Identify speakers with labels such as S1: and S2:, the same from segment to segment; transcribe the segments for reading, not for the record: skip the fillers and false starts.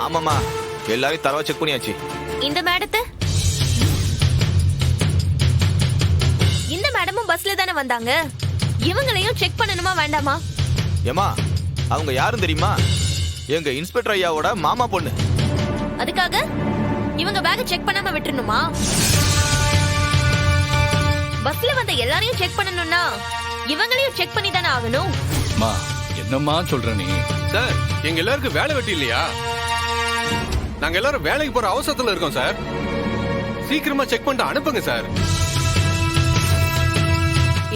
S1: ஆமாமா, எல்லாரையும் தரவா செக் பண்ணியாச்சு.
S2: இந்த மேடத்தை இந்த மேடமும் பஸ்ல தானே வந்தாங்க, இவங்களையும் செக் பண்ணணுமா வேண்டாமா?
S1: ஏமா, அவங்க யாரும் தெரியுமா? எங்க இன்ஸ்பெக்டர் ஐயாவோட மாமா பொண்ணு.
S2: அதுக்காக இவங்க பேக் செக் பண்ணாம விட்டுறணுமா? பஸ்ல வந்த எல்லாரையும் செக் பண்ணணும்னா இவங்களையும் செக் பண்ணி தானே ஆகணும்.
S3: என்னம்மா சொல்ற நீ?
S4: சார், எங்க எல்லாருக்கும் வேலை வெட்டி இல்லையா? நாங்க எல்லாரும் வேலைக்கு போற அவசரத்துல இருக்கோம் சார். சீக்கிரமா செக் பண்ணிட்டு அனுப்புங்க சார்.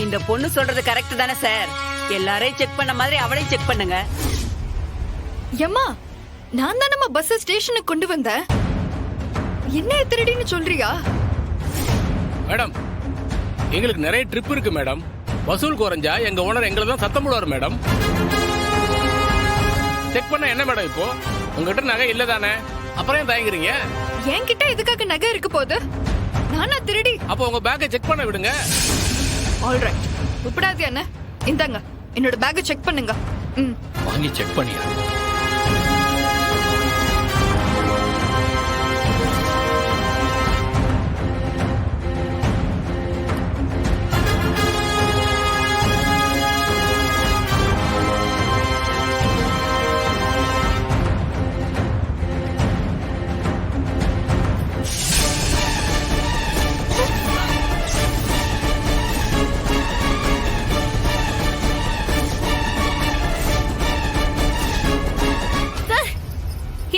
S5: இந்த பொண்ணு சொல்றது கரெக்ட் தானே சார்? எல்லாரையும் செக் பண்ண மாதிரி அவளையும் செக் பண்ணுங்க.
S6: ஏம்மா, நான் தான் நம்ம பஸ் ஸ்டேஷனுக்கு கொண்டு வந்தேன். என்ன திருடின்னு சொல்றியா?
S7: மேடம், எங்களுக்கு நிறைய ட்ரிப் இருக்கு மேடம். வசூல் குறைஞ்சா எங்க ஓனர் எங்களை தான் சத்தம் போடுவார் மேடம். செக் பண்ண என்ன மேடம் இப்போ? உங்ககிட்ட நகை இல்ல தானே, அப்புறம் ஏன் தயங்குறீங்க?
S6: என்கிட்ட எதுக்காக நகை இருக்கு போது? நானா திருடி?
S7: அப்போ உங்க பேக்கை செக் பண்ண விடுங்க.
S6: ஆல்ரைட், உப்படாது என்ன? இந்தாங்க, என்னோட பேக்கை செக் பண்ணுங்க.
S3: வாங்கி செக் பண்ணியா?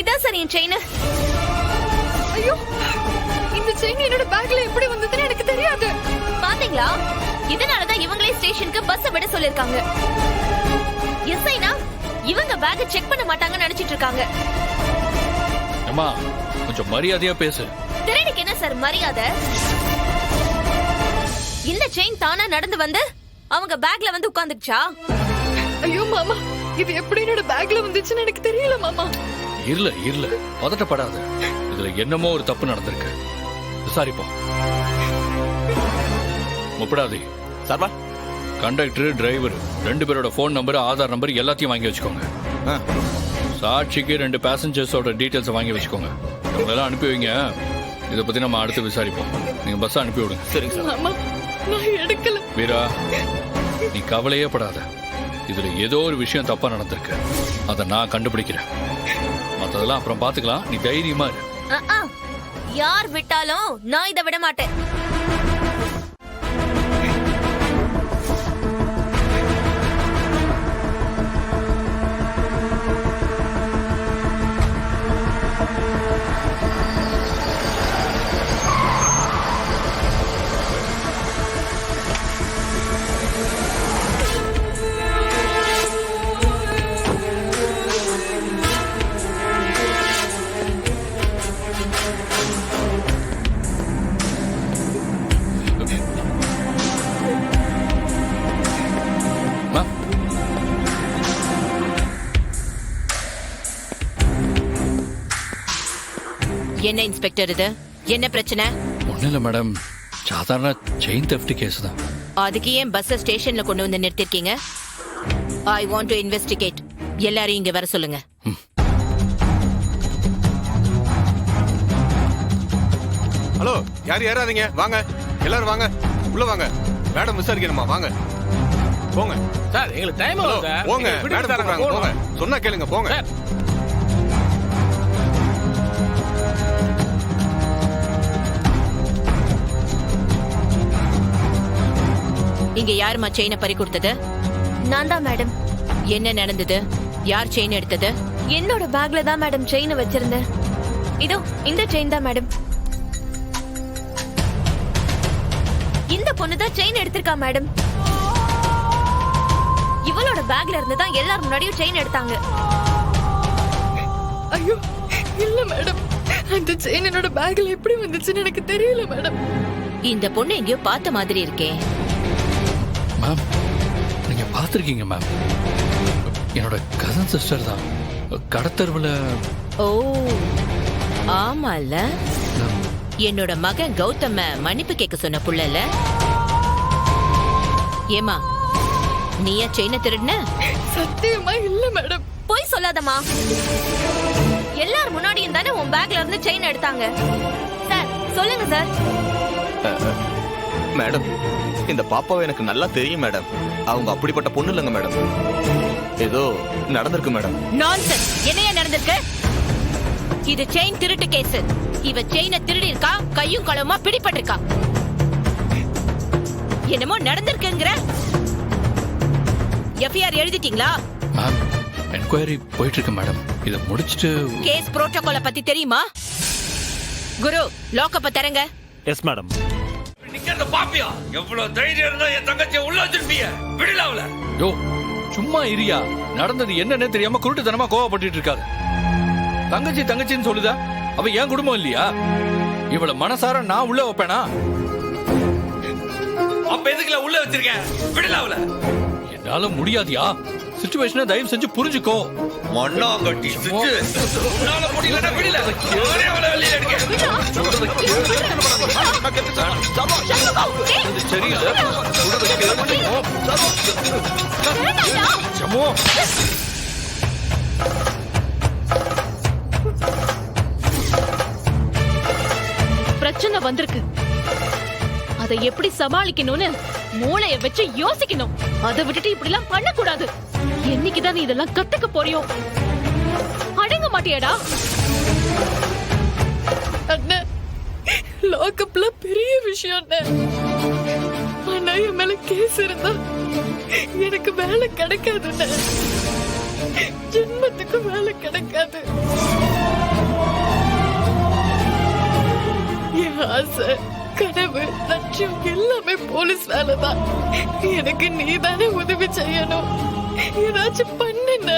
S2: இதான் சார் என் செயின்.
S6: ஐயோ, இந்த செயின் என்னோட பேக்ல எப்படி வந்ததுன்னு எனக்கு தெரியாது.
S2: பாத்தீங்களா? இதனாலதான் இவங்களே ஸ்டேஷனுக்கு பஸ் விட சொல்லிருக்காங்க. எஸ்ஐனா இவங்க பேக் செக் பண்ண மாட்டாங்கன்னு நினைச்சிட்டு இருக்காங்க.
S3: அம்மா, கொஞ்சம் மரியாதையா பேசு.
S2: திருடிக்கு என்ன சார் மரியாதை? இந்த செயின் தானா நடந்து வந்து அவங்க பேக்ல வந்து உட்கார்ந்துச்சா?
S6: ஐயோ மாமா, இது எப்படி என்னோட பேக்ல வந்துச்சுன்னு எனக்கு தெரியல மாமா.
S3: இல்ல பதட்டப்படாத. இதுல என்னமோ ஒரு தப்பு நடந்திருக்கு. விசாரிப்போம். முப்படாதே
S1: சார்பா,
S3: கண்டக்டர் டிரைவர் 2 பேரோட போன் நம்பர், ஆதார் நம்பர் எல்லாத்தையும் வாங்கி வச்சுக்கோங்க. சாட்சிக்கு 2 பேசஞ்சர்ஸோட டீடைல்ஸ் வாங்கி வச்சுக்கோங்க. இவங்களெல்லாம் அனுப்பி வைங்க. இதை பத்தி நம்ம அடுத்து விசாரிப்போம். நீங்க பஸ் அனுப்பி விடுங்க.
S1: சரிங்க சார்.
S6: மாமா, நான் எடுக்கல.
S3: வீரா, நீ கவலையே படாத. இதுல ஏதோ ஒரு விஷயம் தப்பா நடந்திருக்கு. அதை நான் கண்டுபிடிக்கிறேன். மத்ததெல்லாம் அப்புறம் பாத்துக்கலாம். நீ தைரியமா இரு.
S2: யார் விட்டாலும் நான் இதை விட மாட்டேன். என்ன இன்ஸ்பெக்டர் இது? என்ன பிரச்சனை?
S3: ஒண்ணு இல்ல மேடம், சாதாரண செயின் தெஃப்ட் கேஸ் தான்.
S2: அதுக்கு ஏன் பஸ் ஸ்டேஷன்ல கொண்டு வந்து நிறுத்திருக்கீங்க? I want to investigate. எல்லாரையும் இங்க வர சொல்லுங்க.
S4: ஹலோ, யாரும் ஏறாதீங்க. வாங்க, எல்லாரும் வாங்க, உள்ள வாங்க. மேடம் விசாரிக்கணுமா? வாங்க, போங்க
S7: சார். எங்களுக்கு டைம் ஆகுது சார்.
S4: போங்க, மேடம் கூப்பிடுறாங்க. போங்க, சொன்னா கேளுங்க, போங்க.
S2: இங்க யாருமா செயினை பறி கொடுத்தது? நான் தான் மேடம். என்ன நடந்தது? யார் செயின் எடுத்தது? என்னோட பேக்ல தான் மேடம் செயினை வச்சிருந்தேன். இதோ இந்த செயின் தான் மேடம். இந்த பொண்ணு தான் செயின் எடுத்திருக்கா மேடம். இவளோட பேக்ல இருந்து தான் எல்லாரும் முன்னாடியும் செயின் எடுத்தாங்க.
S6: ஐயோ இல்ல மேடம், அந்த செயின் என்னோட பேக்ல எப்படி வந்துச்சுன்னு எனக்கு தெரியல மேடம்.
S2: இந்த பொண்ணு எங்கேயோ பார்த்த மாதிரி இருக்கே.
S3: மேம், நீங்க பாத்திருக்கீங்க மேம். என்னோட கசன் சிஸ்டர் தான். கடத்தருவுல.
S2: ஓ ஆமால, என்னோட மகன் கௌதம மன்னிப்பு கேட்க சொன்ன புள்ளல. ஏமா, நீயா செயினை திருடுன?
S6: சத்தியமா இல்ல மேடம்.
S2: போய் சொல்லாதமா. எல்லார் முன்னாடியும் தானே உன் பேக்ல இருந்து செயின் எடுத்தாங்க. சார் சொல்லுங்க சார்.
S1: மேடம், இந்த பாப்பாவை எனக்கு நல்லா தெரியும் மேடம். அவங்க அப்படிப்பட்ட பொண்ணு இல்லைங்க மேடம். ஏதோ நடந்திருக்கு மேடம்.
S2: நான்சென்ஸ். என்னையா நடந்திருக்கு? இது செயின் திருட்டு கேஸ். இவ செயினை திருடி இருக்கா, கையும் களவுமா பிடிபட்டிருக்கா. என்னமோ நடந்திருக்குங்கிற. எஃப்ஐஆர் எழுதிட்டீங்களா?
S3: மேம், என்கொயரி போயிட்டு இருக்கு மேடம். இதை முடிச்சிட்டு
S2: கேஸ் புரோட்டோகால பத்தி தெரியுமா? குரு, லாக்கப்ப தரங்க.
S8: Yes madam.
S9: நிக்கிறத பாப்பியா? எவ்வளவு தைரியம் இருந்தா என் தங்கச்சியை உள்ள வச்சிருப்பீங்க. விடல அவள.
S3: யோ, சும்மா இரியா. நடந்தது என்னன்னு தெரியாம குருட்டுத்தனமா கோவப்பட்டு இருக்காது. தங்கச்சி தங்கச்சின்னு சொல்லுதா? அவ என் குடும்பம் இல்லையா? இவள மனசார நான் உள்ள வைப்பேனா?
S9: அப்ப எதுக்குல உள்ள வச்சிருக்க? விடல அவள.
S3: என்னால முடியாதியா? சிச்சுவேஷனை தயவு செஞ்சு புரிஞ்சுக்கோ.
S9: மண்ணாங்கட்டி சுச்சு. உன்னால முடியலன்னா விடல. ஒரே அவள வெளிய எடுக்க.
S3: இது சரியில்லை. ஜம்மு.
S10: பிரச்சனை வந்திருக்கு. அதை எப்படி சமாளிக்கணும்னு மூளைய வச்சு யோசிக்கணும். அதை விட்டுட்டு இப்படி எல்லாம் பண்ண கூடாது. என்னைக்குதான் நீ இதெல்லாம் கத்துக்க போறியோ? அடங்க மாட்டியாடா?
S6: அண்ணா, லாக்அப்ல பெரிய விஷயம் அண்ணா. ஆனா என் மேல கேஸ் இருந்தா எனக்கு வேலை கிடைக்காதுண்ணே. ஜென்மத்துக்கு வேலை கிடைக்காது. என் ஆசை, கனவு, லட்சியம் எல்லாமே போலீஸ் வேலைதான். எனக்கு நீதானே உதவி செய்யணும். ஏதாச்சும் பண்ணுன.